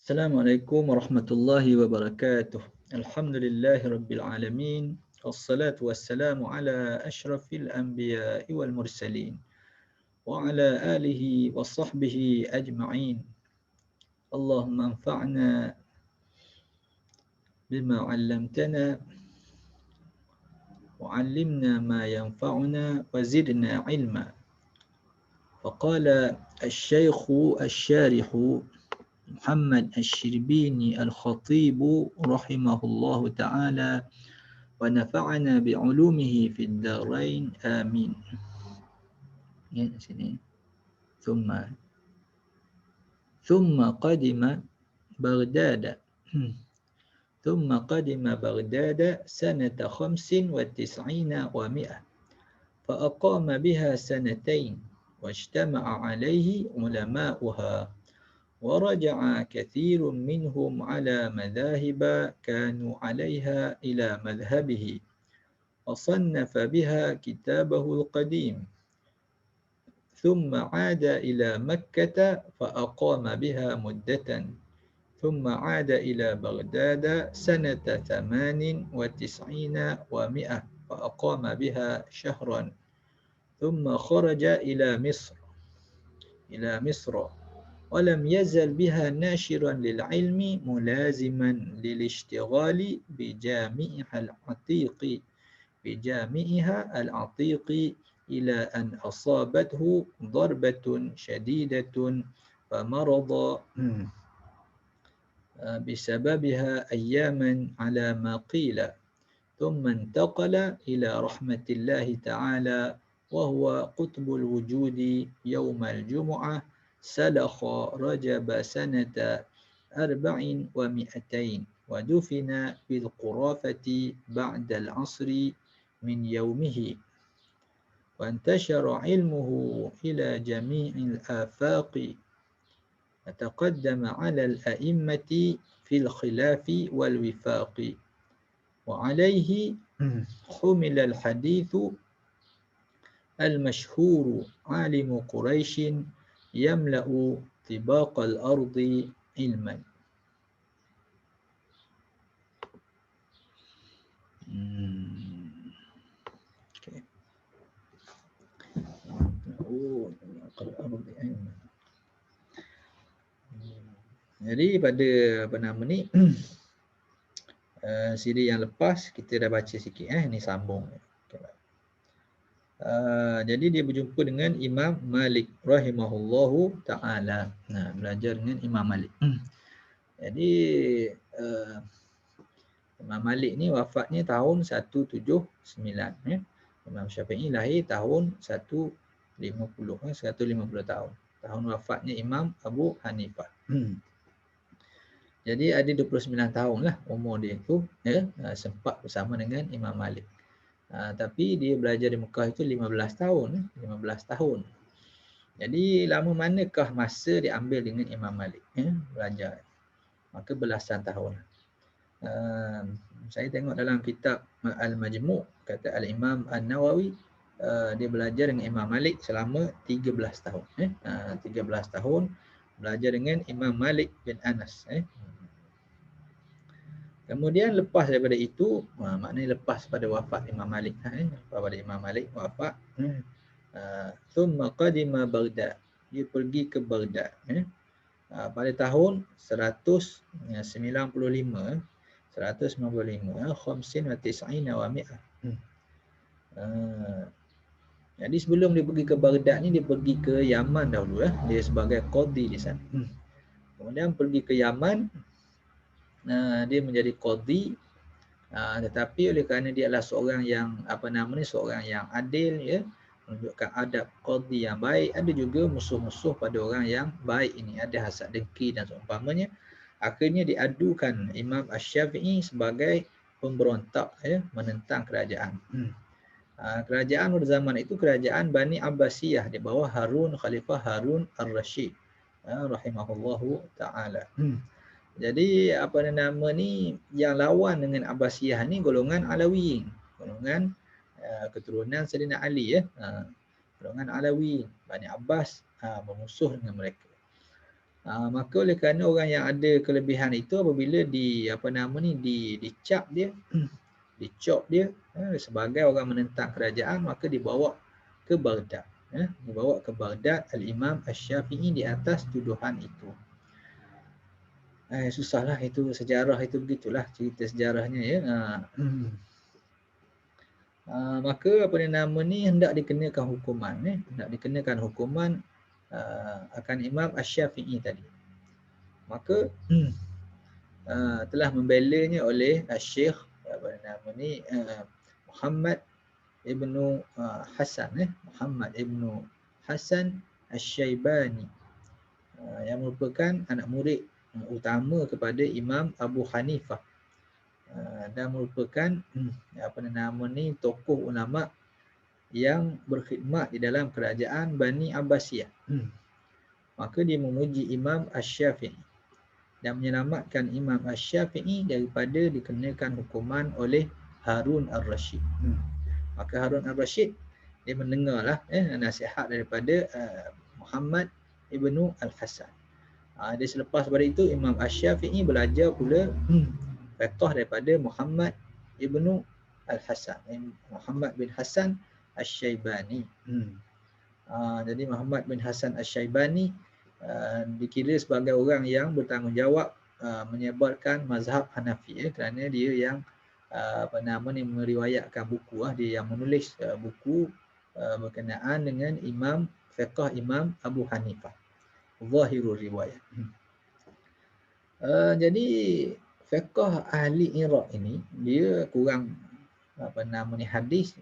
Assalamualaikum warahmatullahi wabarakatuh. Alhamdulillahi rabbil alamin. Wassalatu wassalamu ala asyrafil anbiya'i wal mursalin wa ala alihi wa sahbihi ajma'in. Allahumma anfa'na bima 'allamtana wa 'allimna ma yanfa'una wa zidna 'ilma. Faqala asy-syaikhu asy-syarihu Muhammad Asy-Syirbini Al-Khatib rahimahullahu taala wa nafa'ana bi'ulumihi fid dharain amin. Ya sini. Thumma qadima Baghdad. Thumma qadima Baghdad sanata 95 wa 100 fa aqama biha sanatayn wajtama'a 'alayhi ulama'uha. ورجع كثير منهم على مذاهب كانوا عليها إلى مذهبه وصنف بها كتابه القديم ثم عاد إلى مكة فأقام بها مدة ثم عاد إلى بغداد سنة 98 و100 فأقام بها شهرا ثم خرج إلى مصر ولم يزل بها ناشرا للعلم ملازما للاشتغال بجامعها العتيق إلى أن أصابته ضربة شديدة فمرض بسببها أياما على ما قيل ثم انتقل إلى رحمة الله تعالى وهو قطب الوجود يوم الجمعة سلخ رجب سنة 400 ودفن بالقرافة بعد العصر من يومه وانتشر علمه إلى جميع الآفاق وتقدم على الأئمة في الخلاف والوفاق وعليه حمل الحديث المشهور عالم قريش يملأ طباق الأرض علما. Jadi pada siri yang lepas kita dah baca sikit ni sambung. Jadi dia berjumpa dengan Imam Malik rahimahullahu taala. Belajar dengan Imam Malik. Jadi Imam Malik ni wafatnya tahun 179 ya. Imam Syafi'i lahir tahun 150 tahun. Tahun wafatnya Imam Abu Hanifah. Jadi ada 29 tahun lah umur dia tu ya, sempat bersama dengan Imam Malik. Tapi dia belajar di Mekah itu 15 tahun. Jadi lama manakah masa dia ambil dengan Imam Malik belajar? Maka belasan tahun. Saya tengok dalam kitab Al-Majmu' kata Al-Imam An-Nawawi dia belajar dengan Imam Malik selama 13 tahun. 13 tahun belajar dengan Imam Malik bin Anas. Kemudian lepas daripada itu, maknanya lepas pada wafat Imam Malik, lepas pada Imam Malik wafat, thumma qadima Baghdad, dia pergi ke Baghdad pada tahun 195 khamsin wa tis'ina wa mi'ah. Jadi sebelum dia pergi ke Baghdad ni, dia pergi ke Yaman dahulu dia sebagai qadhi di sana. Kemudian pergi ke Yaman, dia menjadi qadhi, tetapi oleh kerana dia adalah seorang yang seorang yang adil ya, menunjukkan adab qadhi yang baik. Ada juga musuh-musuh pada orang yang baik ini, ada hasad dengki dan seumpamanya. Akhirnya diadukan Imam Asy-Syafi'i sebagai pemberontak ya, menentang kerajaan. Kerajaan pada zaman itu kerajaan Bani Abbasiyah di bawah Khalifah Harun Ar-Rasyid rahimahullahu taala. Jadi yang lawan dengan Abbasiyah ni golongan Alawiyin, golongan keturunan Sayyidina Ali ya. Golongan Alawiyin, Bani Abbas bermusuh dengan mereka. Maka oleh kerana orang yang ada kelebihan itu apabila dicap dia dicop dia sebagai orang menentang kerajaan, maka dibawa ke Baghdad. Dibawa ke Baghdad Al-Imam Asy-Syafi'i di atas tuduhan itu. Susahlah itu sejarah itu, begitulah cerita sejarahnya ya. Maka hendak dikenakan hukuman hendak dikenakan hukuman akan Imam Asy-Syafi'i tadi. Maka telah membelanya oleh Syekh Muhammad ibnu Hasan Muhammad ibnu Hasan Asy-Syaibani yang merupakan anak murid utama kepada Imam Abu Hanifah dan merupakan tokoh ulama yang berkhidmat di dalam kerajaan Bani Abbasiyah. Maka dia memuji Imam Asy-Syafi'i dan menyelamatkan Imam Asy-Syafi'i daripada dikenakan hukuman oleh Harun Ar-Rasyid. Maka Harun Ar-Rasyid dia mendengarlah nasihat daripada Muhammad ibnu Al-Hasan. Dia selepas pada itu Imam Asy-Syafi'i belajar pula fiqh daripada Muhammad ibnu Al-Hasan, Muhammad bin Hasan Asy-Syaibani. Jadi Muhammad bin Hasan Asy-Syaibani dikira sebagai orang yang bertanggungjawab menyebarkan mazhab Hanafi kerana dia yang meriwayatkan buku, dia yang menulis buku berkenaan dengan fiqh Imam Abu Hanifah, Zahirul Riwayat. Jadi fiqh ahli Iraq ini dia kurang hadis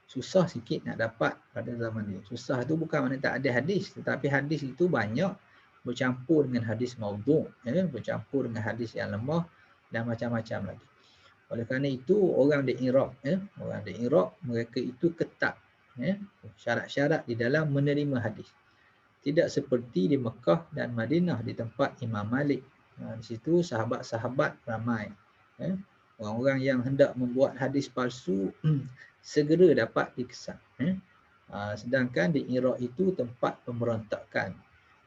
susah sikit nak dapat pada zaman dia. Susah tu bukan makna tak ada hadis, tetapi hadis itu banyak bercampur dengan hadis maudhu', bercampur dengan hadis yang lemah dan macam-macam lagi. Oleh kerana itu orang di Iraq, mereka itu ketat syarat-syarat di dalam menerima hadis. Tidak seperti di Mekah dan Madinah di tempat Imam Malik. Di situ sahabat-sahabat ramai. Orang-orang yang hendak membuat hadis palsu segera dapat dikesan. Sedangkan di Iraq itu tempat pemberontakan.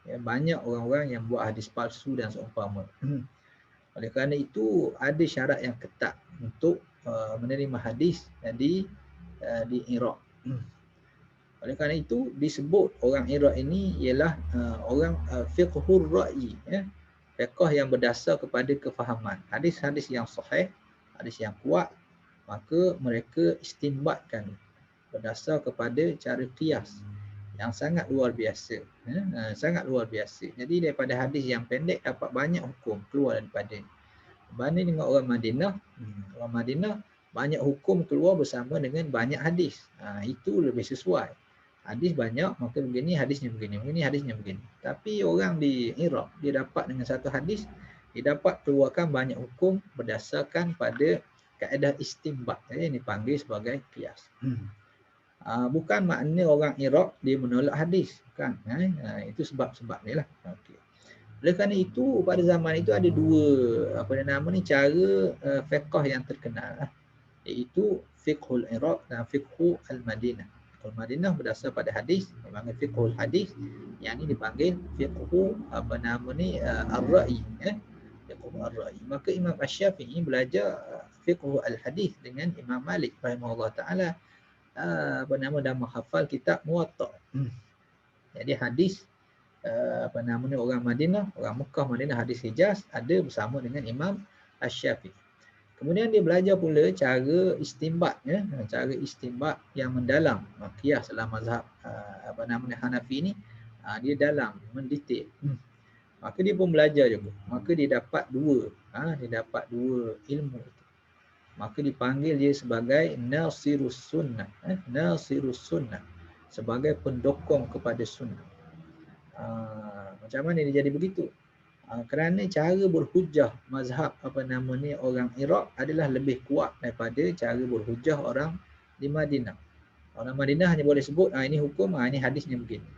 Banyak orang-orang yang buat hadis palsu dan seumpama. Oleh kerana itu ada syarat yang ketat untuk menerima hadis di Iraq. Oleh kerana itu disebut orang Iraq ini ialah orang fiqhur ra'i, fiqh yang berdasar kepada kefahaman. Hadis-hadis yang sahih, hadis yang kuat, maka mereka istinbatkan berdasar kepada cara qiyas yang sangat luar biasa. Sangat luar biasa. Jadi daripada hadis yang pendek dapat banyak hukum keluar daripada. Berbanding dengan orang Madinah banyak hukum keluar bersama dengan banyak hadis. Itu lebih sesuai. Hadis banyak, maka begini hadisnya begini, hadisnya begini. Tapi orang di Iraq, dia dapat dengan satu hadis, dia dapat keluarkan banyak hukum berdasarkan pada kaedah istinbat. Ini dipanggil sebagai qiyas. Bukan makna orang Iraq dia menolak hadis, bukan. Itu sebab-sebab ni lah. Okay. Oleh kerana itu pada zaman itu ada dua cara fiqh yang terkenal, iaitu fiqhul Iraq dan fiqhul Al-Madinah. Fiqhul Madinah berdasar pada hadis, dipanggil fiqhul hadis. Yang ini dipanggil fiqhu ar-ra'i. Fiqhu ar-ra'i. Maka Imam Asy-Syafi'i belajar fiqhu al-hadis dengan Imam Malik rahimahullah taala dan menghafal kitab Muwatta'. Jadi hadis orang Madinah, orang Mekah, Madinah, hadis Hijaz ada bersama dengan Imam Asy-Syafi'i. Kemudian dia belajar pula cara istinbat, cara istinbat yang mendalam. Qiyas dalam mazhab Hanafi ni dia dalam, mendetail. Maka dia pun belajar juga. Maka dia dapat dua ilmu itu. Maka dipanggil dia sebagai Nasirus Sunnah, Nasirus Sunnah, sebagai pendokong kepada sunnah. Macam mana dia jadi begitu? Kerana cara berhujah mazhab orang Iraq adalah lebih kuat daripada cara berhujah orang di Madinah. Orang Madinah hanya boleh sebut ini hukum, ini hadisnya begini.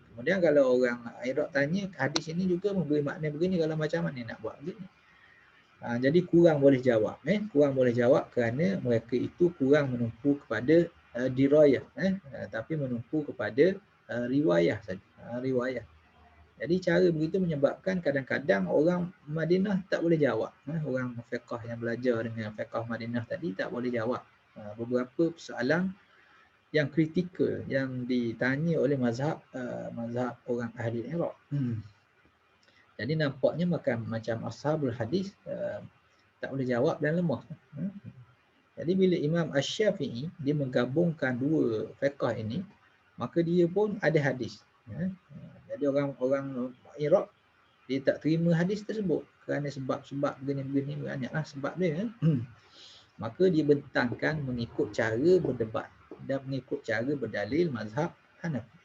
Kemudian kalau orang Iraq tanya, hadis ini juga memberi makna begini, kalau macam mana nak buat begini. Jadi kurang boleh jawab. Kurang boleh jawab kerana mereka itu kurang menumpu kepada dirayah, tapi menumpu kepada riwayah saja. Riwayah. Jadi cara begitu menyebabkan kadang-kadang orang Madinah tak boleh jawab. Orang fiqh yang belajar dengan fiqh Madinah tadi tak boleh jawab beberapa persoalan yang kritikal yang ditanya oleh mazhab orang ahli Iraq. Jadi nampaknya macam ashabul hadis tak boleh jawab dan lemah. Jadi bila Imam Asy-Syafi'i dia menggabungkan dua fiqh ini, maka dia pun ada hadis. Jadi orang Iraq dia tak terima hadis tersebut kerana sebab-sebab begini-begini banyaklah sebab dia. Maka dia bentangkan mengikut cara berdebat dan mengikut cara berdalil mazhab Hanafi,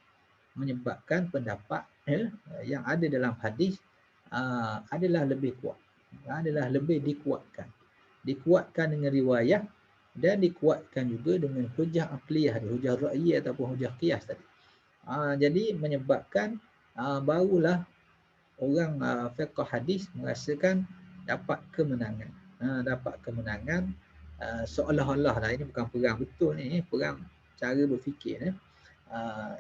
menyebabkan pendapat yang ada dalam hadis adalah lebih kuat, adalah lebih dikuatkan dengan riwayat dan dikuatkan juga dengan hujah aqliyah, hujah ra'yi ataupun hujah qiyas tadi. Jadi menyebabkan barulah orang fiqh hadis merasakan dapat kemenangan. Seolah-olah lah, ini bukan perang betul ni, perang cara berfikir,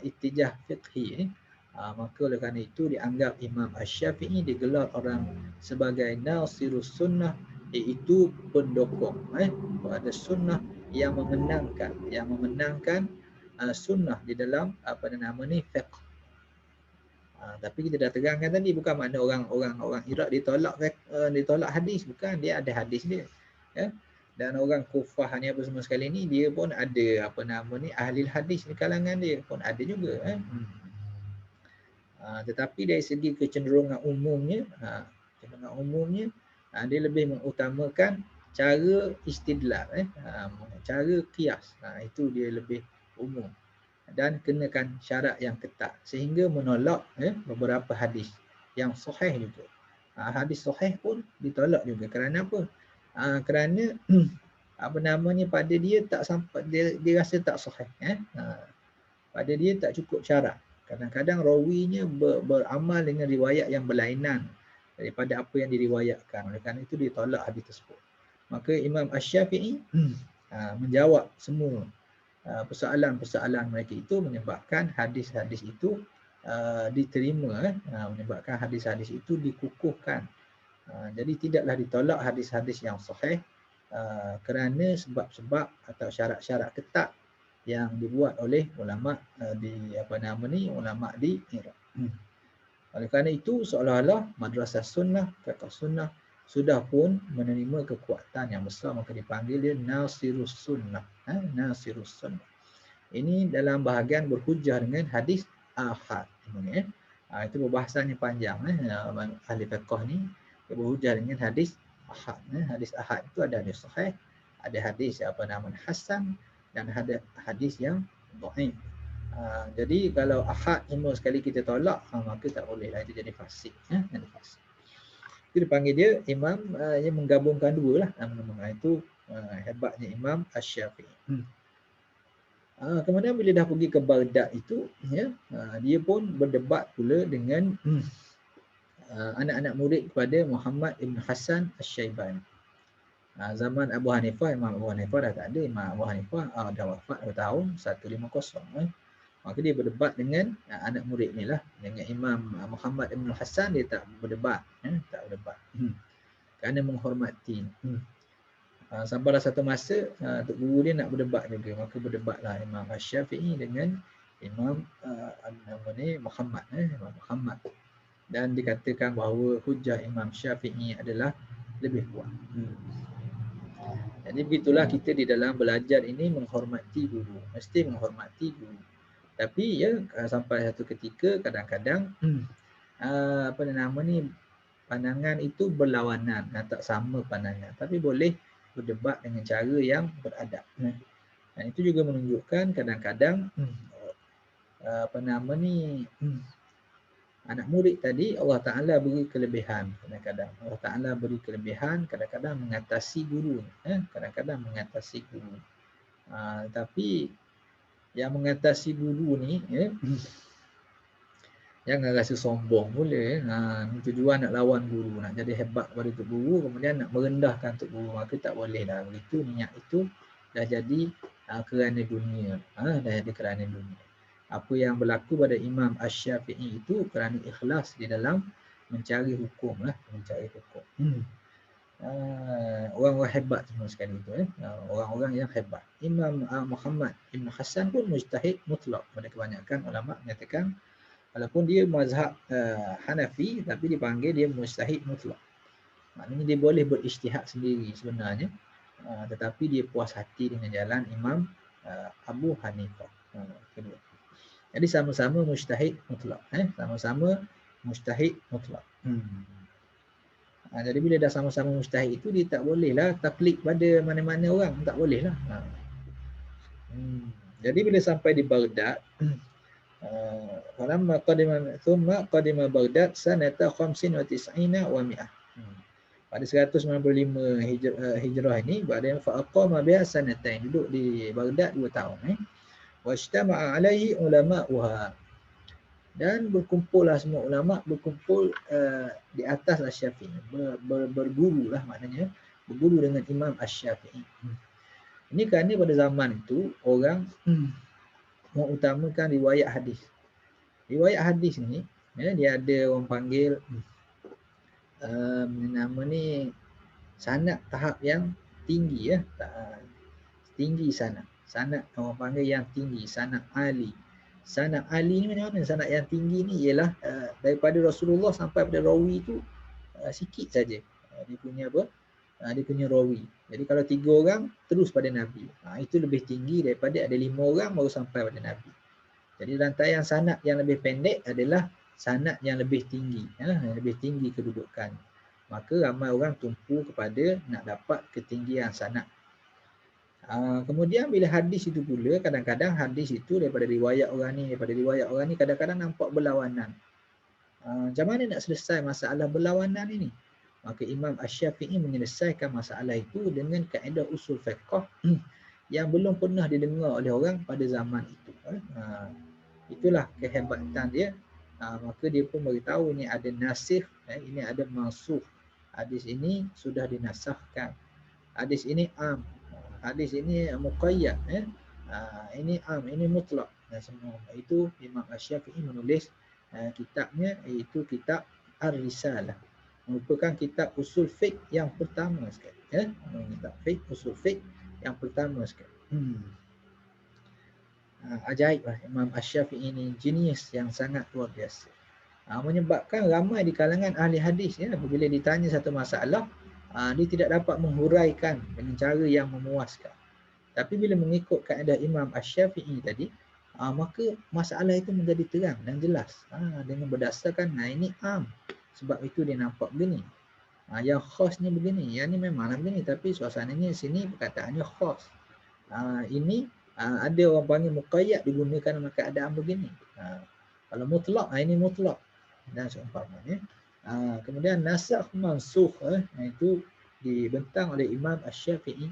ittijah fiqhi. Maka oleh kerana itu dianggap Imam Asy-Syafi'i digelar orang sebagai nasirus sunnah, iaitu pendukung pada sunnah yang memenangkan sunnah di dalam fiqh. Tapi kita dah terangkan tadi, bukan makna orang Iraq ditolak hadis, bukan, dia ada hadis dia. Dan orang Kufah ni apa semua sekali ni, dia pun ada ahli hadis di kalangan dia pun ada juga. Tetapi dari segi kecenderungan umumnya, dia lebih mengutamakan cara istidlal, cara qiyas. Itu dia lebih umum dan kenakan syarat yang ketat sehingga menolak beberapa hadis yang sahih juga. Hadis sahih pun ditolak juga. Kerana apa? Kerana pada dia tak sampai, dia rasa tak sahih. Pada dia tak cukup syarat. Kadang-kadang rawinya beramal dengan riwayat yang berlainan daripada apa yang diriwayatkan. Oleh kerana itu ditolak hadis tersebut. Maka Imam Asy-Syafi'i menjawab semua persoalan-persoalan mereka itu, menyebabkan hadis-hadis itu diterima, menyebabkan hadis-hadis itu dikukuhkan. Jadi tidaklah ditolak hadis-hadis yang sahih kerana sebab-sebab atau syarat-syarat ketat yang dibuat oleh ulama ulama di Iraq. Oleh kerana itu seolah-olah madrasah sunnah, fiqh sunnah sudah pun menerima kekuatan yang besar, maka dipanggil dia nasirus sunnah. Nasirus sunnah. Ini dalam bahagian berhujah dengan hadis ahad. Itu perbahasannya panjang. Ahli fiqh ni berhujah dengan hadis ahad. Hadis ahad itu ada hadis sahih, ada hadis hasan dan ada hadis yang dhaif. Jadi kalau ahad semua sekali kita tolak, maka tak boleh lah, itu jadi fasik. Jadi fasik. Itu dipanggil dia imam yang menggabungkan dua lah. Itu hebatnya Imam Asy-Syafi'i. Kemudian bila dah pergi ke Baghdad itu, dia pun berdebat pula dengan anak-anak murid kepada Muhammad Ibn Hasan Asy-Syaibani. Zaman Abu Hanifah, Imam Abu Hanifah dah tak ada. Imam Abu Hanifah dah wafat pada tahun 150. Maka dia berdebat dengan anak murid ni lah. Dengan Imam Muhammad Ibn Hasan dia tak berdebat. Kerana menghormati. Sampailah satu masa Tok Guru dia nak berdebat juga. Maka berdebatlah Imam Asy-Syafi'i dengan Imam Muhammad. Muhammad. Dan dikatakan bahawa hujah Imam Syafi'i adalah lebih kuat. Jadi begitulah kita di dalam belajar ini menghormati guru. Mesti menghormati guru. Tapi sampai satu ketika kadang-kadang pandangan itu berlawanan, tak sama pandangan. Tapi boleh berdebat dengan cara yang beradab. Dan itu juga menunjukkan kadang-kadang anak murid tadi Allah Ta'ala beri kelebihan. Kadang-kadang Allah Ta'ala beri kelebihan, kadang-kadang mengatasi guru. Kadang-kadang mengatasi guru. Tapi yang mengatasi guru ni, jangan rasa sombong pula. Tujuan nak lawan guru, nak jadi hebat pada tok guru, kemudian nak merendahkan tok guru. Maka tak boleh lah. Begitu niat itu dah jadi kerana dunia. Dah jadi kerana dunia. Apa yang berlaku pada Imam Asy-Syafi'i itu kerana ikhlas di dalam mencari hukum lah, mencari hukum. Orang-orang hebat semua sekali itu, orang-orang yang hebat. Imam Muhammad Ibn Hasan pun mujtahid mutlak. Pada kebanyakan ulama menyatakan walaupun dia mazhab Hanafi tapi dipanggil dia mujtahid mutlak. Maknanya dia boleh berijtihad sendiri sebenarnya, tetapi dia puas hati dengan jalan Imam Abu Hanifah. Kedua. Jadi sama-sama mujtahid mutlak, sama-sama mujtahid mutlak. Jadi bila dah sama-sama mujtahid itu dia tak bolehlah taklid pada mana-mana orang, tak bolehlah. Jadi bila sampai di Baghdad, falamma qadima Baghdad sanata 95 wa 100. Pada 195 hijrah ini, ba'da fa'aqama biha sanatain, duduk di Baghdad 2 tahun. Wajtama'a alaihi ulama'uha. Dan berkumpullah semua ulama berkumpul di atas Asy-Syafi'i, berguru lah, maknanya berguru dengan Imam Asy-Syafi'i. Ini kerana pada zaman itu orang mengutamakan riwayat hadis. Riwayat hadis ni dia ada orang panggil nama ni sanad tahap yang tinggi, tinggi sanad. Sanad orang panggil yang tinggi, sanad ali. Sanad ali ni macam mana? Sanad yang tinggi ni ialah daripada Rasulullah sampai pada rawi tu sikit saja. Dia punya apa? Dia punya rawi. Jadi kalau 3 orang terus pada Nabi. Itu lebih tinggi daripada ada 5 orang baru sampai pada Nabi. Jadi rantaian sanad yang lebih pendek adalah sanad yang lebih tinggi, yang lebih tinggi kedudukan. Maka ramai orang tumpu kepada nak dapat ketinggian sanad. Kemudian bila hadis itu pula, kadang-kadang hadis itu daripada riwayat orang ni, kadang-kadang nampak berlawanan. Macam mana nak selesai masalah berlawanan ini? Maka Imam Asy-Syafi'i menyelesaikan masalah itu dengan kaedah usul fiqh yang belum pernah didengar oleh orang pada zaman itu. Itulah kehebatan dia. Maka dia pun beritahu ini ada nasikh, ini ada mansukh. Hadis ini sudah dinasahkan. Hadis ini am. Hadis ini muqayyad, ini am, ini mutlak. Dan semua itu Imam Asy-Syafi'i menulis kitabnya, iaitu kitab Ar-Risalah. Merupakan kitab usul fiqh yang pertama sekali. Kitab fiqh, usul fiqh yang pertama sekali. Ajaib lah Imam Asy-Syafi'i ini, genius yang sangat luar biasa. Menyebabkan ramai di kalangan ahli hadis, apabila ditanya satu masalah, dia tidak dapat menghuraikan dengan cara yang memuaskan. Tapi bila mengikut kaedah Imam Asy-Syafi'i tadi, maka masalah itu menjadi terang dan jelas. Dengan berdasarkan ini am, sebab itu dia nampak begini. Yang khasnya begini, yang ni memanglah begini, tapi suasananya sini perkataannya khas. Ini ada orang panggil muqayyad, digunakan dalam keadaan begini. Kalau mutlak, ini mutlak dan seumpamanya. Kemudian nasakh mansukh, itu dibentang oleh Imam Asy-Syafi'i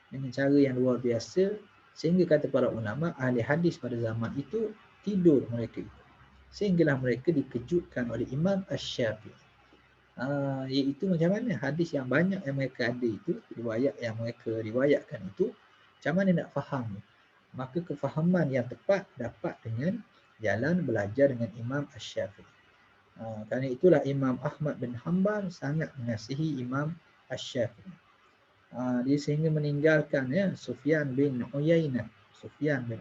dengan cara yang luar biasa, sehingga kata para ulama ahli hadis pada zaman itu tidur mereka itu, sehinggalah mereka dikejutkan oleh Imam Asy-Syafi'i. Iaitu macam mana hadis yang banyak yang mereka ada itu, riwayat yang mereka riwayatkan itu, macam mana nak faham. Maka kefahaman yang tepat dapat dengan jalan belajar dengan Imam Asy-Syafi'i. Kerana itulah Imam Ahmad bin Hanbal sangat mengasihi Imam Asy-Syafi'i. Dia sehingga meninggalkan Sufyan bin Uyainah. Sufyan bin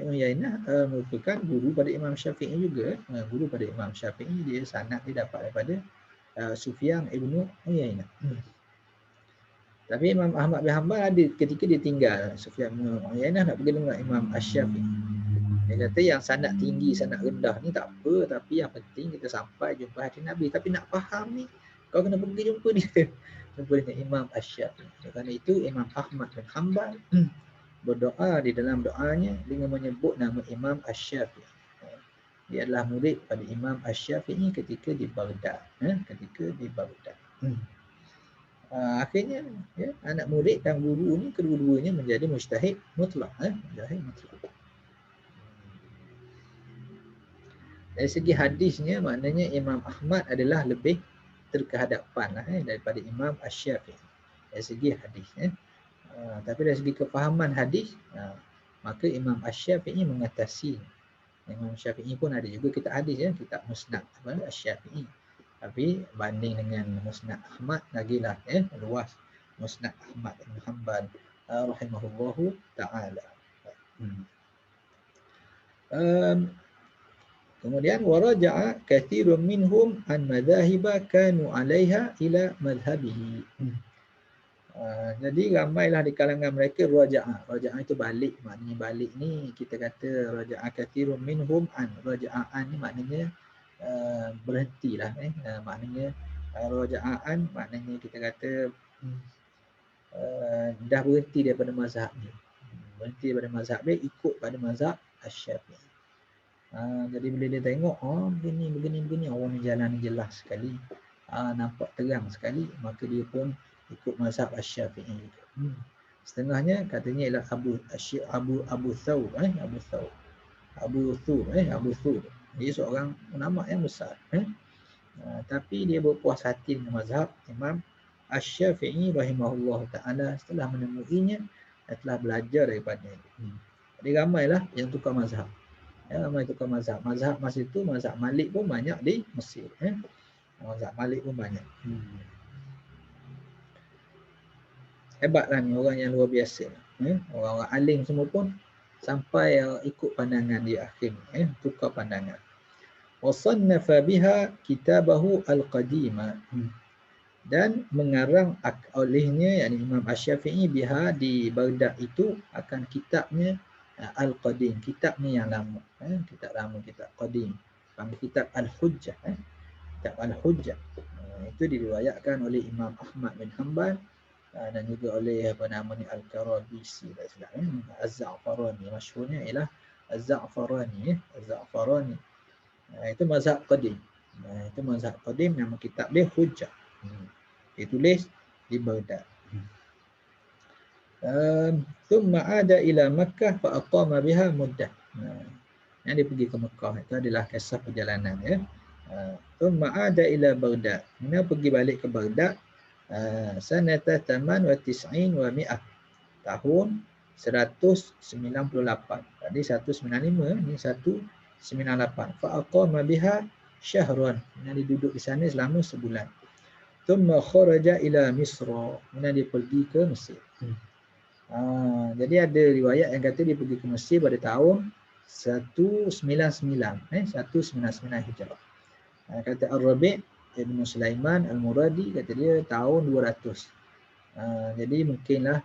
Uyainah merupakan guru pada Imam Syafi'i juga. Guru pada Imam Syafi'i, dia sanad dia dapat daripada Sufyan ibn Uyainah. Tapi Imam Ahmad bin Hanbal ada ketika dia tinggal Sufyan bin Uyainah nak pergi dengan Imam Asy-Syafi'i. Dia kata yang sanad tinggi, sanad rendah ni tak apa, tapi yang penting kita sampai jumpa hadis Nabi. Tapi nak faham ni, kau kena pergi jumpa dia. Jumpa dengan Imam Asy-Syafi'i. Kerana itu Imam Ahmad bin Hanbal berdoa di dalam doanya dengan menyebut nama Imam Asy-Syafi'i. Dia adalah murid pada Imam Asy-Syafi'i ketika di Baghdad. Akhirnya anak murid dan guru ni kedua-duanya menjadi mujtahid mutlak. Mujtahid mutlak. Dari segi hadisnya, maknanya Imam Ahmad adalah lebih terkehadapan daripada Imam Asy-Syafi'i dari segi hadis. Tapi dari segi kefahaman hadis, Maka Imam Asy-Syafi'i mengatasi. Imam Syafi'i pun ada juga kitab hadis ya, kitab Musnad Asy-Syafi'i. Tapi banding dengan Musnad Ahmad lagilah luas. Musnad Ahmad bin Hanbal rahimahullahu taala. Kemudian waraja'a katsirun minhum an madhahiba kanu 'alaiha ila madhhabihi. Jadi ramailah di kalangan mereka raja'a. Raja'a itu balik. Maknanya balik ni kita kata raja'a katsirun minhum an. Raja'an ni maknanya berhentilah. Maknanya raja'an maknanya kita kata dah berhenti daripada mazhab ni. Berhenti daripada mazhab dia, ikut pada mazhab Asy-Syafi'i. Jadi bila dia tengok begini orang ni jalan ni jelas sekali, nampak terang sekali, maka dia pun ikut mazhab Asy-Syafi'i. Setengahnya katanya ialah Abu Thawr. Dia seorang ulama yang besar. Tapi dia berpuas hati dengan mazhab Imam Asy-Syafi'i rahimahullah ta'ala setelah menemuinya dan telah belajar daripada ini. Jadi ramailah yang tukar mazhab. Ramai tukar mazhab. Mazhab masa itu, mazhab Malik pun banyak di Mesir. Mazhab Malik pun banyak. Hebatlah ni orang yang luar biasa. Orang-orang alim semua pun sampai ikut pandangan dia akhir. Tukar pandangan. Wasannafa biha kitabahu al-qadima. Dan mengarang olehnya, yakni Imam Asy-Syafi'i biha di Baghdad itu akan kitabnya Al-Qadim, kitab ni yang lama. Kitab lama, kitab Qadim. Panggil kitab Al-Hujjah. Kitab Al-Hujjah. Itu diriwayatkan oleh Imam Ahmad bin Hanbal dan juga oleh Al-Karabisi. Az-Za'farani. Masyhurnya ialah Az-Za'farani. Az-Za'farani. Itu mazhab Qadim. Itu mazhab Qadim, nama kitab dia Hujjah. Ditulis di Baghdad. Thumma ada ila Makkah fa aqama biha muddah. Yang dia pergi ke Mekah, itu adalah kisah perjalanan ya. Thumma ada ila Baghdad. Dia pergi balik ke Baghdad sanata 98 wa 100. Tahun 198. Tadi 195, ni 198. Fa aqama biha syahran. Dia duduk di sana selama sebulan. Thumma kharaja ila Misra. Dia pergi ke Mesir. Jadi ada riwayat yang kata dia pergi ke Mesir pada tahun 199 Hijrah. Kata Ar-Rabi' Ibn Sulaiman Al-Muradi kata dia tahun 200. Jadi mungkinlah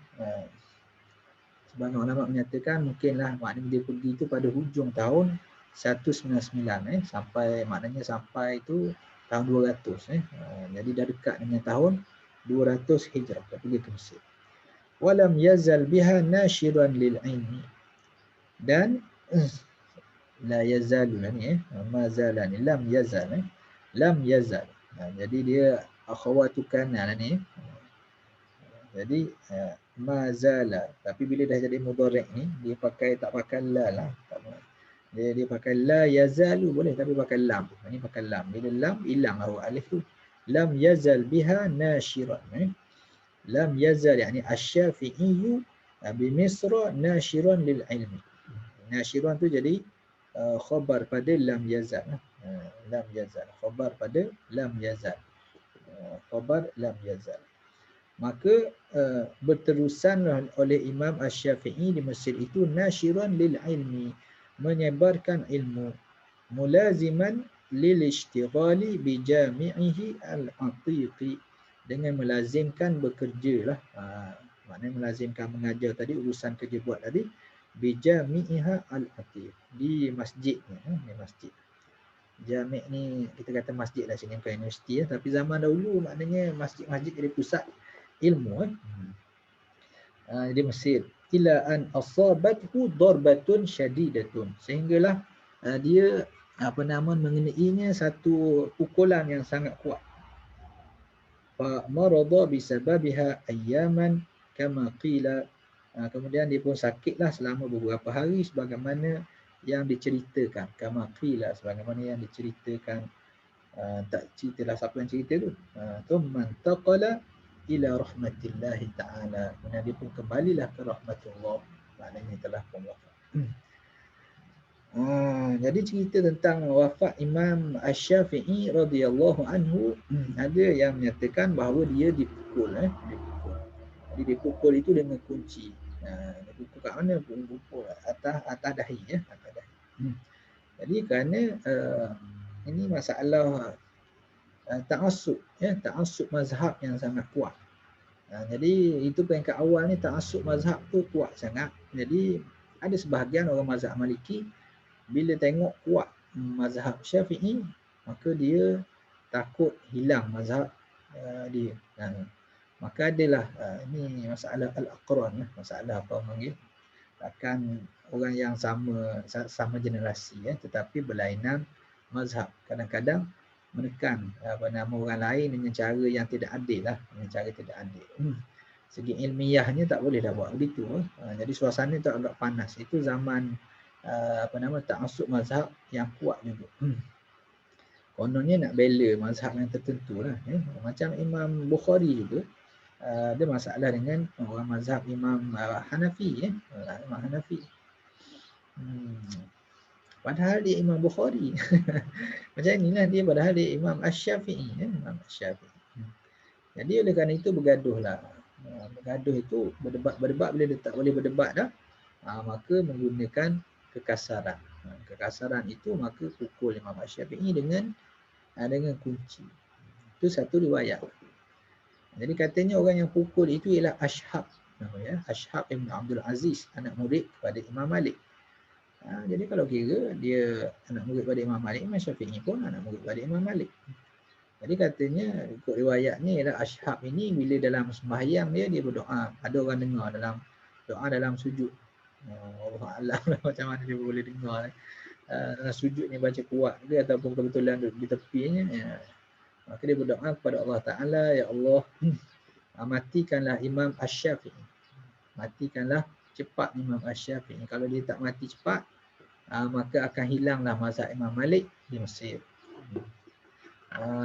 sebagian ulama menyatakan mungkinlah maknanya dia pergi itu pada hujung tahun 199 maknanya sampai itu tahun 200 jadi dah dekat dengan tahun 200 Hijrah dia pergi ke Mesir. Walam yazal biha nashiran lil ilmi. Dan la yazalu ni ma zalani lam yazal lam yazal. Jadi dia akhawatukan ni. Jadi ma zala, tapi bila dah jadi mudhari' ni dia tak pakai la lah. Dia pakai la yazalu boleh, tapi pakai lam. Ini pakai lam. Bila lam hilang alif tu. Lam yazal biha nashiran. Lam yazal yani Asy-Syafi'i bi Misra nashiran lil ilmi. Nashiran tu jadi khabar pada lam yazal. Lam yazal. Khabar pada lam yazal. Khabar lam yazal. Maka berterusan oleh Imam Asy-Syafi'i di Mesir itu nashiran lil ilmi, menyebarkan ilmu, mulaziman lil ishtighali bi jami'ihi al-atiqi, dengan melazimkan bekerja lah. Maknanya melazimkan mengajar tadi, urusan kerja buat tadi, bijami'iha al-atiq, di masjidnya, di masjid. Jami' ni kita kata masjid lah sini, bukan universiti ya. Tapi zaman dahulu maknanya masjid-masjid jadi pusat ilmu di Mesir. Ila an asabathu darbatun syadidatun, sehinggalah dia mengenainya satu pukulan yang sangat kuat. Fa marada bisababiha ayyaman kama qila. Kemudian dia pun sakitlah selama beberapa hari sebagaimana yang diceritakan. Kama qila, sebagaimana yang diceritakan. Tak ceritalah siapa yang cerita tu. Thumma taqala ila rahmatillahi ta'ala. Kemudian dia pun kembalilah ke rahmatullah. maknanya telah pun wafat. Jadi cerita tentang wafat Imam Asy-Syafi'i radhiyallahu anhu, ada yang menyatakan bahawa dia dipukul, dipukul. Jadi dipukul itu dengan kunci. Dipukul kat mana? Pukul atas dahi, atas dahi. Jadi kerana ini masalah ta'assub, ta'assub mazhab yang sangat kuat. Jadi itu peringkat awal ni, ta'assub mazhab tu kuat sangat. Jadi ada sebahagian orang mazhab Maliki bila tengok kuat mazhab Syafi'i, maka dia takut hilang mazhab dia. Maka adalah ini masalah al-aqran, masalah apa panggil, takkan orang yang sama generasi, tetapi berlainan mazhab kadang-kadang menekan orang lain dengan cara yang tidak adil lah, dengan cara tidak adil. Segi ilmiahnya tak boleh dah buat begitu. Jadi suasana tu agak panas. Itu zaman ta'assub mazhab yang kuat juga. Kononnya nak bela mazhab yang tertentu lah. Macam Imam Bukhari juga, ada masalah dengan orang mazhab Imam Hanafi. Imam Hanafi. Padahal dia Imam Bukhari. Macam inilah dia, padahal dia Imam Asy-Syafi'i. Imam Asy-Syafi'i. Jadi oleh kerana itu bergaduh lah. Bergaduh itu, berdebat bila dia tak boleh berdebat dah, maka menggunakan kekasaran. Kekasaran itu maka pukul Imam Asy-Syafi'i dengan kunci. Itu satu riwayat. Jadi katanya orang yang pukul itu ialah Ashhab. Ashhab Ibn Abdul Aziz, anak murid kepada Imam Malik. Jadi kalau kira dia anak murid pada Imam Malik, Imam Syafi'i pun anak murid pada Imam Malik. Jadi katanya ikut riwayatnya ialah Ashhab ini bila dalam sembahyang dia berdoa. Ada orang dengar dalam doa dalam sujud. Allah Alam macam mana dia boleh dengar. Dalam sujud ni baca kuat ke ataupun kebetulan duduk di tepinya. Maka dia berdoa kepada Allah Ta'ala, ya Allah, matikanlah Imam Asy-Syafi'i. Matikanlah cepat Imam Asy-Syafi'i. Kalau dia tak mati cepat, maka akan hilanglah mazhab Imam Malik di Mesir.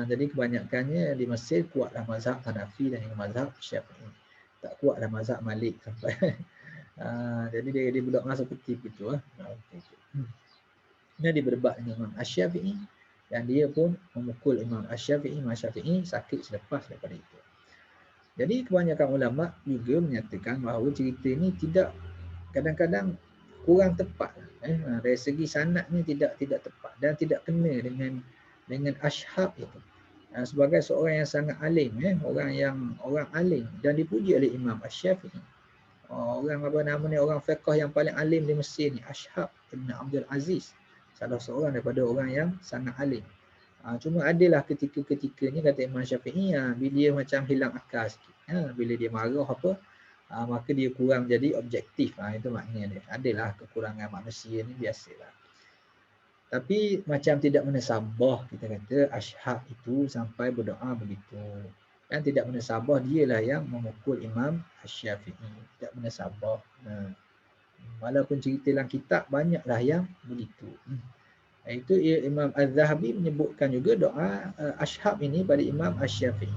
Jadi kebanyakannya di Mesir kuatlah mazhab Hanafi dan mazhab Syafi'i. Tak kuatlah mazhab Malik sampai. Jadi dia berdoa seperti itu. Dia berdebat dengan Imam Asy-Syafi'i dan dia pun memukul Imam Asy-Syafi'i. Imam Syafi'i sakit selepas daripada itu. Jadi kebanyakan ulama juga menyatakan bahawa cerita ini tidak, kadang-kadang kurang tepat. Dari segi sanadnya tidak tepat dan tidak kena dengan Ashhab itu. Sebagai seorang yang sangat alim, orang alim dan dipuji oleh Imam Asy-Syafi'i. Orang orang fiqh yang paling alim di Mesir ni, Ashhab Ibn Abdul Aziz, salah seorang daripada orang yang sangat alim. Cuma adalah ketika-ketikanya kata Imam Syafi'i, bila dia macam hilang akal sikit. Bila dia marah apa, maka dia kurang jadi objektif. Itu maknanya dia. Adalah kekurangan manusia ni, biasalah. Tapi macam tidak menasabah kita kata Ashhab itu sampai berdoa begitu. Dan tidak menasabah dialah yang memukul Imam Asy-Syafi'i. Tidak menasabah. Walaupun cerita dalam kitab banyaklah yang begitu. Itu Imam Az-Zahabi menyebutkan juga doa Ashhab ini pada Imam Asy-Syafi'i.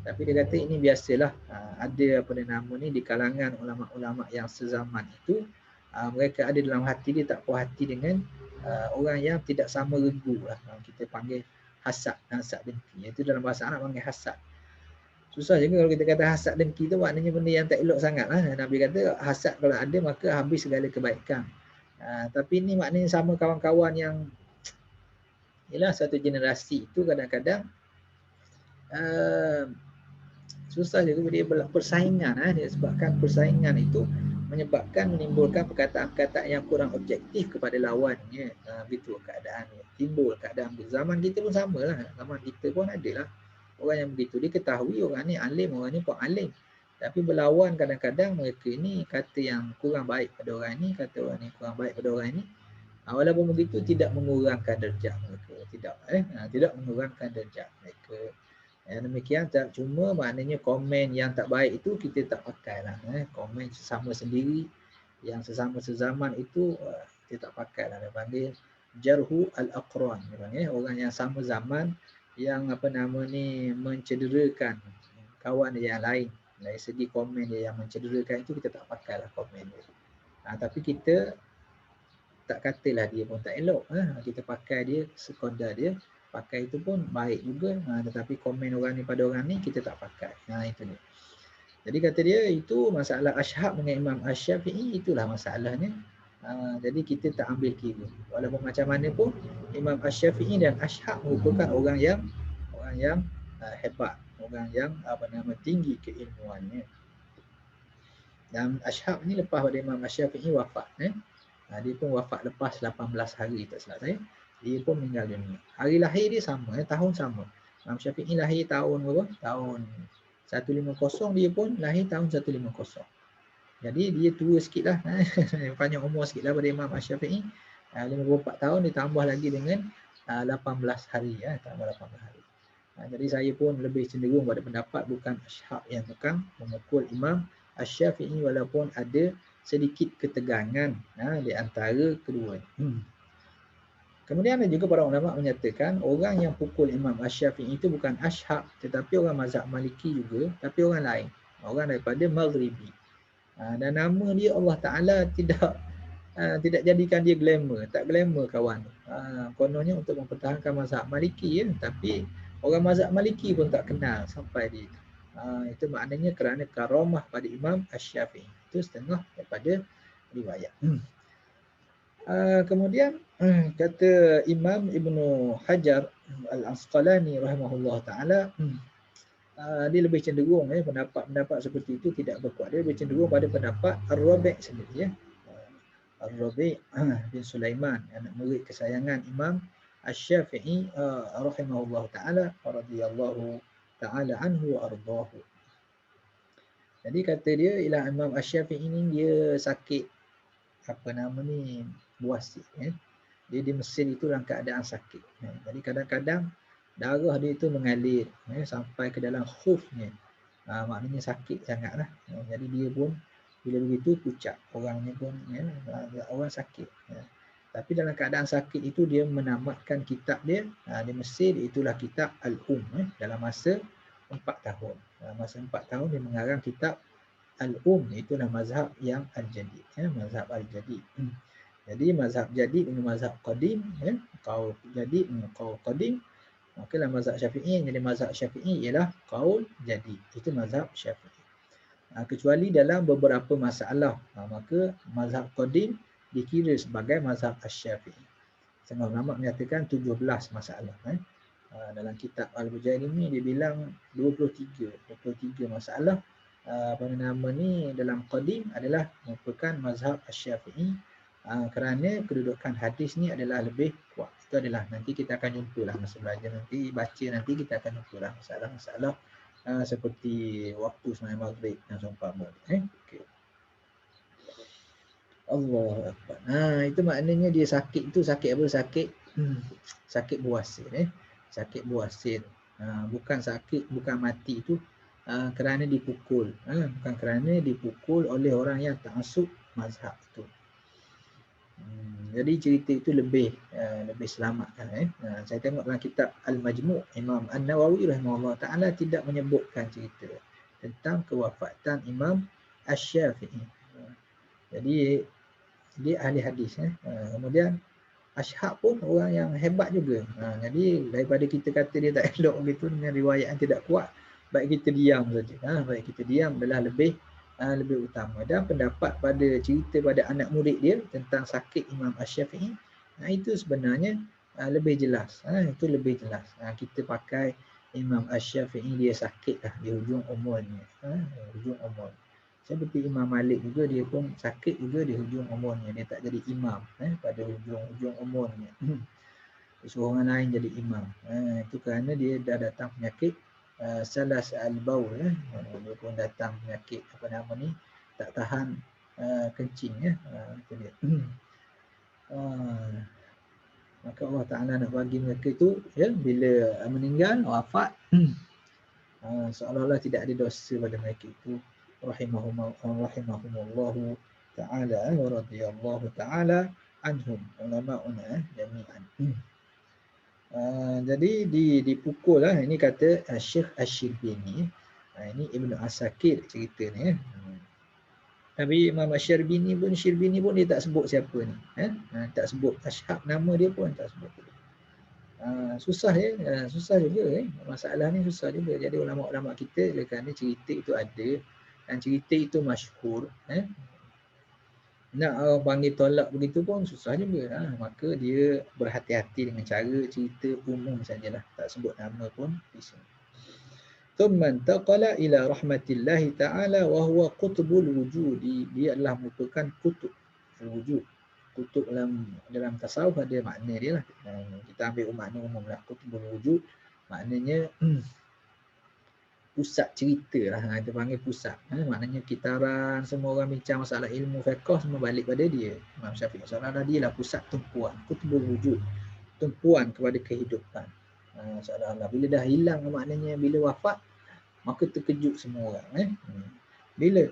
Tapi dia kata ini biasalah, ada nama ni di kalangan ulama-ulama yang sezaman itu, mereka ada dalam hati dia tak puas hati dengan orang yang tidak sama regu lah. Kita panggil hasad dengki. Itu dalam bahasa Arab panggil hasad. Susah juga kalau kita kata hasad dengki tu maknanya benda yang tak elok sangat lah. Nabi kata hasad kalau ada maka habis segala kebaikan. Tapi ini maknanya sama kawan-kawan yang ialah satu generasi itu kadang-kadang susah juga dia persaingan. Disebabkan persaingan itu menimbulkan perkataan-perkataan yang kurang objektif kepada lawannya. Begitu keadaannya. Timbul keadaan zaman kita pun samalah. Zaman kita pun adalah orang yang begitu. Diketahui orang ni alim, orang ni pun alim. Tapi berlawan kadang-kadang mereka ni kata yang kurang baik pada orang ni, kata orang ni kurang baik pada orang ni. Walaupun begitu tidak mengurangkan darjah mereka. Tidak mengurangkan darjah mereka. Demikian tak, cuma maknanya komen yang tak baik itu kita tak pakai lah. Komen sesama sendiri yang sesama sezaman itu kita tak pakai lah. Dia panggil jarhu al-aqran. Orang yang sama zaman yang mencederakan kawan yang lain. Dari segi komen dia yang mencederakan itu kita tak pakai lah komen dia. Tapi kita tak katalah dia pun tak elok. Kita pakai dia sekadar dia. Pakai itu pun baik juga. Tetapi komen orang ni pada orang ni kita tak pakai. Itu dia. Jadi kata dia itu masalah Ashab dengan Imam Asy-Syafi'i itulah masalahnya. Jadi kita tak ambil kira. Walaupun macam mana pun Imam Asy-Syafi'i dan Ashab merupakan orang yang hebat, orang yang tinggi keilmuannya. Dan Ashab ni lepas pada Imam Asy-Syafi'i wafat. Dia pun wafat lepas 18 hari tak silap saya. Dia pun meninggal dunia. Hari lahir dia sama, tahun sama. Imam Syafi'i lahir tahun berapa? Tahun 150, dia pun lahir tahun 150. Jadi dia tua sikit lah. Panjang umur sikit lah pada Imam Asy-Syafi'i. 54 tahun ditambah lagi dengan 18 hari. Tambah 18 hari. Jadi saya pun lebih cenderung pada pendapat bukan Ashab yang tukang memukul Imam Asy-Syafi'i walaupun ada sedikit ketegangan di antara kedua. Kemudian ada juga para ulama menyatakan orang yang pukul Imam Asy-Syafi'i itu bukan Ashab tetapi orang mazhab Maliki juga, tapi orang lain, orang daripada Maghribi. Dan nama dia Allah Ta'ala tidak jadikan dia glamour, tak glamour kawan. Kononnya untuk mempertahankan mazhab Maliki tapi orang mazhab Maliki pun tak kenal sampai dia. Itu maknanya kerana karamah pada Imam Asy-Syafi'i. Itu setengah daripada riwayat. Kemudian kata Imam Ibnu Hajar Al-Asqalani rahimahullah ta'ala, dia lebih cenderung pendapat seperti itu tidak berkuat. Dia lebih cenderung pada pendapat Ar-Rabi' sendiri. Ar-Rabi' bin Sulaiman, anak murid kesayangan Imam Asy-Syafi'i rahimahullah ta'ala radhiyallahu ta'ala anhu wa ardahu. Jadi kata dia Imam Asy-Syafi'i ini dia sakit buas. Dia di Mesir itu dalam keadaan sakit. Jadi kadang-kadang darah dia itu mengalir sampai ke dalam khufnya. Maknanya sakit sangatlah. Jadi dia pun bila begitu pucat, orangnya pun orang sakit. Tapi dalam keadaan sakit itu dia menamatkan kitab dia di Mesir, itulah kitab Al-Um dalam masa 4 tahun. Masa 4 tahun dia mengarang kitab Al-Um, itulah mazhab yang Al-Jadid, mazhab Al-Jadid. Jadi mazhab Jadid dengan mazhab Qadim, qaul Jadid dengan qaul Qadim. Maka dalam mazhab Syafi'i, jadi mazhab Syafi'i ialah qaul Jadid. Itu mazhab Syafi'i. Kecuali dalam beberapa masalah, maka mazhab Qadim dikira sebagai mazhab Asy-Syafi'i. Setengah ulama menyatakan 17 masalah. Dalam kitab Al-Bujairimi dia bilang 23 masalah. Dalam Qadim adalah merupakan mazhab Asy-Syafi'i. Kerana kedudukan hadis ni adalah lebih kuat. Itu adalah nanti kita akan jumpa lah masa belajar nanti, baca nanti kita akan jumpa lah masalah-masalah seperti waktu sembahyang maghrib dan seumpama. Okay. Allahu Akbar. Itu maknanya dia sakit tu sakit apa? Sakit buasin. Sakit buasin. Bukan sakit, bukan mati itu kerana dipukul. Bukan kerana dipukul oleh orang yang ta'assub mazhab itu. Jadi cerita itu lebih selamatkan. Saya tengok dalam kitab Al-Majmu' Imam An-Nawawi rahimahullah ta'ala tidak menyebutkan cerita tentang kewafatan Imam Asy-Syafi'i. Jadi dia ahli hadis. Kemudian Ashab pun orang yang hebat juga. Jadi daripada kita kata dia tak elok begitu dengan riwayat yang tidak kuat, baik kita diam saja. Baik kita diam adalah lebih utama. Dan pendapat pada cerita pada anak murid dia tentang sakit Imam Asy-Syafi'i, itu sebenarnya lebih jelas. Itu lebih jelas. Kita pakai Imam Asy-Syafi'i dia sakit lah di hujung umurnya. Hujung umur. Seperti Imam Malik juga, dia pun sakit juga di hujung umurnya. Dia tak jadi imam pada hujung umurnya. Suruh orang lain jadi imam. Itu kerana dia dah datang penyakit salas al-baul. Dia pun datang penyakit tak tahan kencing. Itu dia. Maka Allah Ta'ala nak bagi mereka itu bila meninggal, wafat, seolah-olah tidak ada dosa pada mereka itu. Rahimahumullahu ta'ala wa radiyallahu ta'ala anhum ulama'una jami'an. Jadi dipukul lah. Ini kata Syekh Asy-Syirbini. Ini Ibnu Asakir cerita ni. Tapi Imam Asy-Syarbini pun dia tak sebut siapa ni. Tak sebut Ashab, nama dia pun tak sebut. Susah susah juga masalah ni susah juga. Jadi ulama-ulama kita kerana cerita itu ada dan cerita itu masyhur, nak orang panggil tolak begitu pun susah juga. Maka dia berhati-hati dengan cara cerita umum sajalah, tak sebut nama pun bisa. Thumma intaqala ila rahmatillahi ta'ala wa huwa qutbul wujudi. Dia adalah merupakan kutub wujud. Kutub dalam tasawuf ada makna dia lah. Kita ambil makna umum lah. Qutbul wujud maknanya pusat cerita lah. Kita panggil pusat. Maknanya kitaran, semua orang bincang masalah ilmu fiqh semua balik pada dia. Imam Syafi'i. Soalnya dia lah pusat tumpuan. Qutbul wujud. Tumpuan kepada kehidupan. Soalnya bila dah hilang maknanya bila wafat, maka terkejut semua orang. Bila?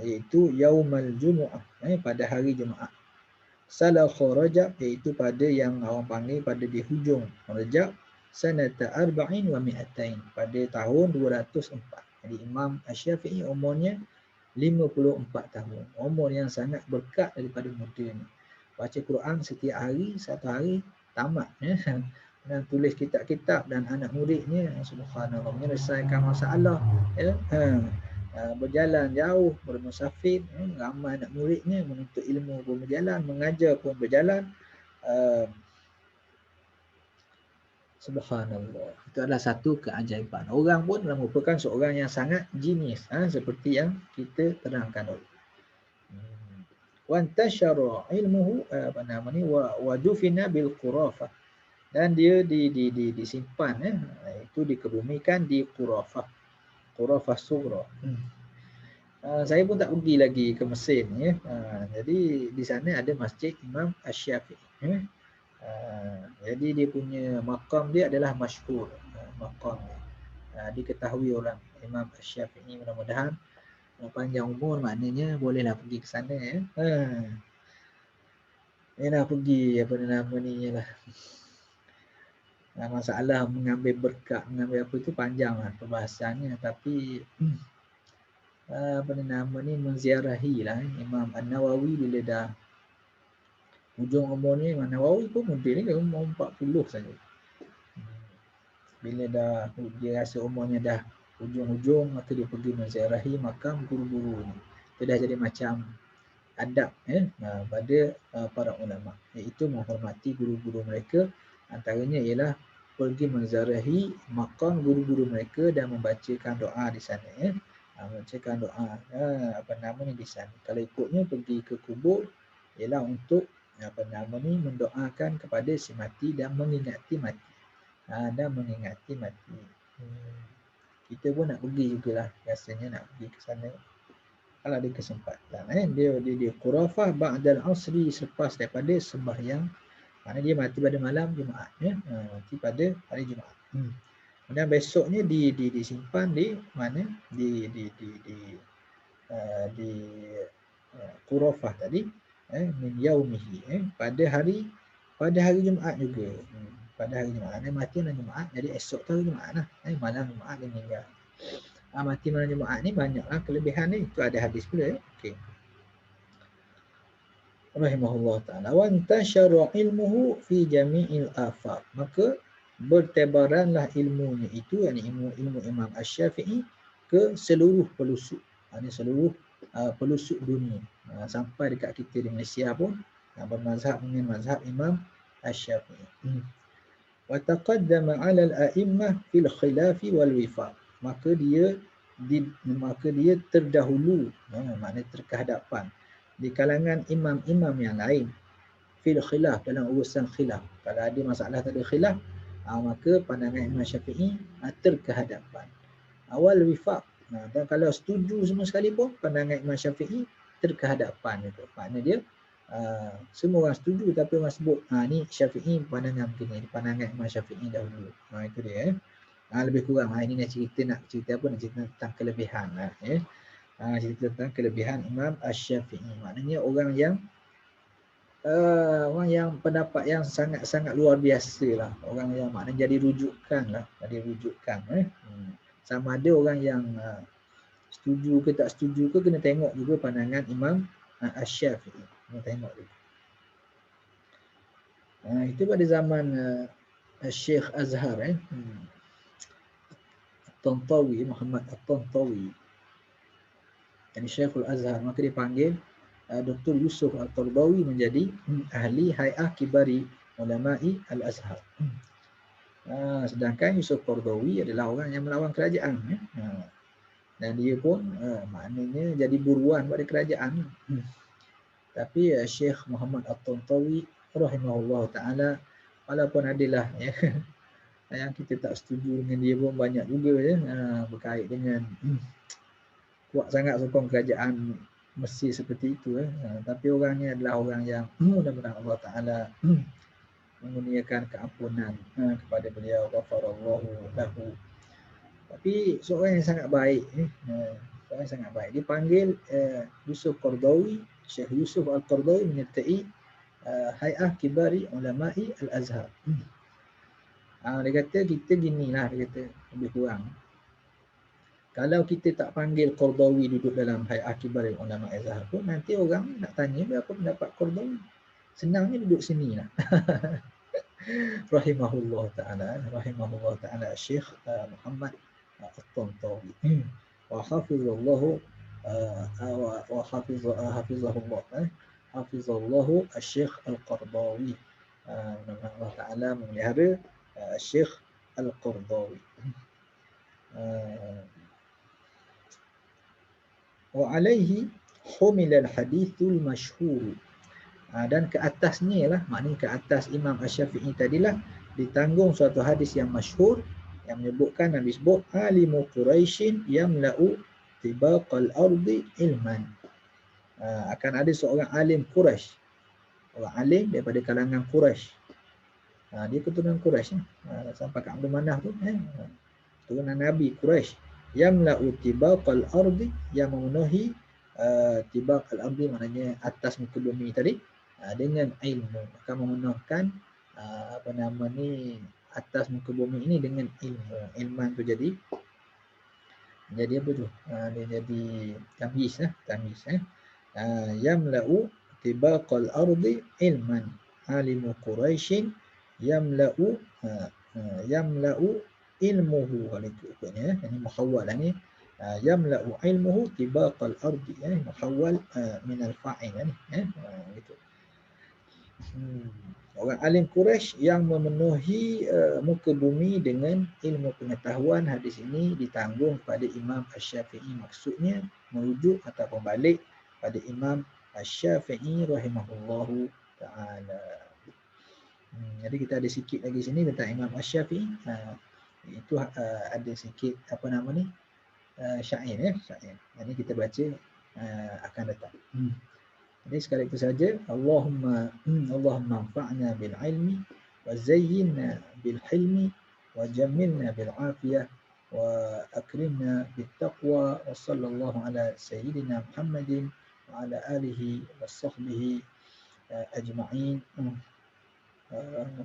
Iaitu Yaumal Jumu'ah. Pada hari Jumaat. Salakha Rajab, iaitu pada yang orang panggil pada di hujung Rajab. Sanata arba'in wa mi'atain, pada tahun 204. Jadi Imam Asy-Syafi'i umurnya 54 tahun. Umur yang sangat berkat daripada muda ni. Baca Quran setiap hari, satu hari tamat. Dan tulis kitab-kitab dan anak muridnya subhanallah menyelesaikan masalah, berjalan jauh, bermusafir, ramai anak muridnya, menuntut ilmu pun berjalan, mengajar pun berjalan. Subhanallah. Itu adalah satu keajaiban. Orang pun merupakan seorang yang sangat jenius, seperti yang kita terangkan dulu. Wa antashara ilmuhu wa dufina bil qurafah. Dan dia disimpan, itu dikebumikan di Qurafah. Qurafah Sughra. Saya pun tak pergi lagi ke Mesir ni. Jadi di sana ada Masjid Imam Asy-Syafi'i. Jadi dia punya maqam dia adalah masyhur. Maqam diketahui orang Imam Asy-Syafi'i. Mudah-mudahan panjang umur, maknanya bolehlah pergi ke sana. Nak pergi apa nama ni lah. Masalah mengambil berkat, mengambil apa itu panjang lah perbahasannya, tapi apa nama ni menziarahi lah Imam An-Nawawi bila dah hujung umurnya. Imam Nawawi pun muda ni, umur 40 saja. Bila dah dia rasa umurnya dah hujung-hujung, maka dia pergi menziarahi makam guru-guru ni. Itu dah jadi macam adab pada para ulama, iaitu menghormati guru-guru mereka. Antaranya ialah pergi menziarahi makam guru-guru mereka dan membacakan doa di sana. Membacakan doa apa nama ni di sana. Kalau ikutnya pergi ke kubur ialah untuk apa nama ni mendoakan kepada si mati dan mengingati mati. Dan mengingati mati. Kita pun nak pergi jugalah, rasanya nak pergi ke sana kalau ada kesempatan. Dia Qurafah ba'dal asri, selepas daripada sembahyang. Maknanya dia mati pada malam Jumaat, mati pada hari Jumaat. Kemudian besoknya disimpan di mana? Di Qurafah tadi, min yaumihi, pada hari Jumaat juga. Pada hari Jumaat, mati malam Jumaat, jadi esok tu hari Jumaat lah. Malam Jumaat dia meninggal. Mati malam Jumaat ni banyaklah kelebihan ni. Itu ada hadis pula. Okey. Rahimahullah ta'ala. Wa antashara ilmuhu fi jami'il afaq. Maka bertebaranlah ilmunya itu, yakni ilmu Imam Asy-Syafi'i ke seluruh pelosok. Ini seluruh pelosok dunia. Sampai dekat kita di Malaysia pun bermazhab dengan mazhab Imam Asy-Syafi'i. Wa taqaddama 'ala al-a'immah fil khilafi wal wifaq. Maka dia terdahulu, maknanya terkehadapan di kalangan imam-imam yang lain fil khilaf, dalam urusan khilaf. Kalau ada masalah tak ada khilaf, maka pandangan Imam Syafi'i terkehadapan. Awal wifaq, dan kalau setuju semua sekali pun pandangan Imam Syafi'i terkehadapan itu. Maknanya dia semua orang setuju tapi orang sebut ni Syafi'i pandangan begini, pandangan Imam Syafi'i dahulu. Itu dia. Lebih kurang ini nak cerita apa, nak cerita tentang kelebihan lah, cerita tentang kelebihan Imam Asy-Syafi'i. Maknanya orang yang pendapat yang sangat-sangat luar biasa lah, orang yang maknanya jadi rujukan lah, Sama ada orang yang Setuju ke tak setuju ke kena tengok juga pandangan Imam Asy-Syafi'i. Kena tengok juga. Itu pada zaman Syekh Azhar At-Tantawi, Muhammad At-Tantawi. Ini Syekhul Azhar, maka dipanggil Dr. Yusuf Al-Qardawi menjadi ahli Hay'ah Kibari Ulama'i Al-Azhar. Sedangkan Yusuf Qardawi adalah orang yang melawan kerajaan. Dan dia pun maknanya jadi buruan pada kerajaan. Tapi Syekh Muhammad At-Tantawi rahimahullah ta'ala, walaupun adalah yang kita tak setuju dengan dia pun banyak juga berkait dengan kuat sangat sokong kerajaan Mesir seperti itu. Tapi orangnya adalah orang yang mudah-mudahan Allah Ta'ala mengurniakan keampunan kepada beliau. Ghafarallahu lahu. Tapi seorang yang sangat baik, seorang yang sangat baik. Dipanggil Yusuf Qardawi, Syekh Yusuf Al-Qardawi menyertai Hay'ah Kibari Ulama'i Al-Azhar. Dia kata kita ginilah, dia kata lebih kurang. Kalau kita tak panggil Qardawi duduk dalam Hay'ah Kibari Ulama'i Al-Azhar pun, nanti orang nak tanya berapa pendapat Qardawi. Senangnya duduk sini lah. Rahimahullah ta'ala Syekh Muhammad At-Tantawi. Wa hafizallahu hafizallahu Syekh Al-Qardawi. Allah Ta'ala memelihara Syekh Al-Qardawi. Wa alaihi humilal hadithul masyhur. Dan ke atasnya lah, maknanya ke atas Imam Asy-Syafi'i tadilah ditanggung suatu hadis yang masyhur yang menyebutkan dan disebut alimu Quraisyin yamla'u tibaqal ardi ilman. Akan ada seorang alim Quraisy, orang alim daripada kalangan Quraisy. Dia keturunan Quraisy sampai ke Abdul Manaf tu, keturunan Nabi Quraisy. Yamla'u tibaqal ardi, yang memenuhi tibaqal ardi maknanya atas muka bumi tadi dengan ilmu, akan memenuhkan atas muka bumi ini dengan ilmu. Ilman tu jadi apa tu? Dia jadi tamyiz yamla'u tibaqal ardi ilman, alimu Quraisyin yamla'u ilmuhu, kalau ikutnya ini muhawwal ni, yamla'u ilmuhu tibaqal ardi, muhawwal min al-fa'il gitu. Orang alim Quraisy yang memenuhi muka bumi dengan ilmu pengetahuan. Hadis ini ditanggung pada Imam Asy-Syafi'i, maksudnya merujuk ataupun balik pada Imam Asy-Syafi'i rahimahullahu ta'ala. Jadi kita ada sikit lagi sini tentang Imam Asy-Syafi'i. Itu ada sikit syair syair. Ini kita baca akan datang. Jadi sekali itu saja. Allahumma anfa'na bil ilmi wa zayyinna bil hilmi wa jammilna bil afiyah wa akrimna bit taqwa wa sallallahu ala sayyidina Muhammadin wa ala alihi wa sahbihi ajma'in.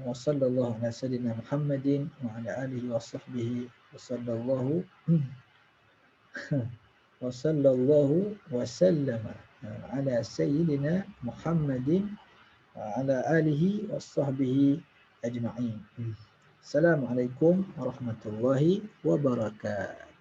Wa sallallahu ala sayyidina Muhammadin wa ala alihi wa sahbihi wa sallallahu wa sallama ala sayyidina Muhammadin wa ala alihi wa sahbihi ajma'in. Assalamualaikum warahmatullahi wabarakatuh.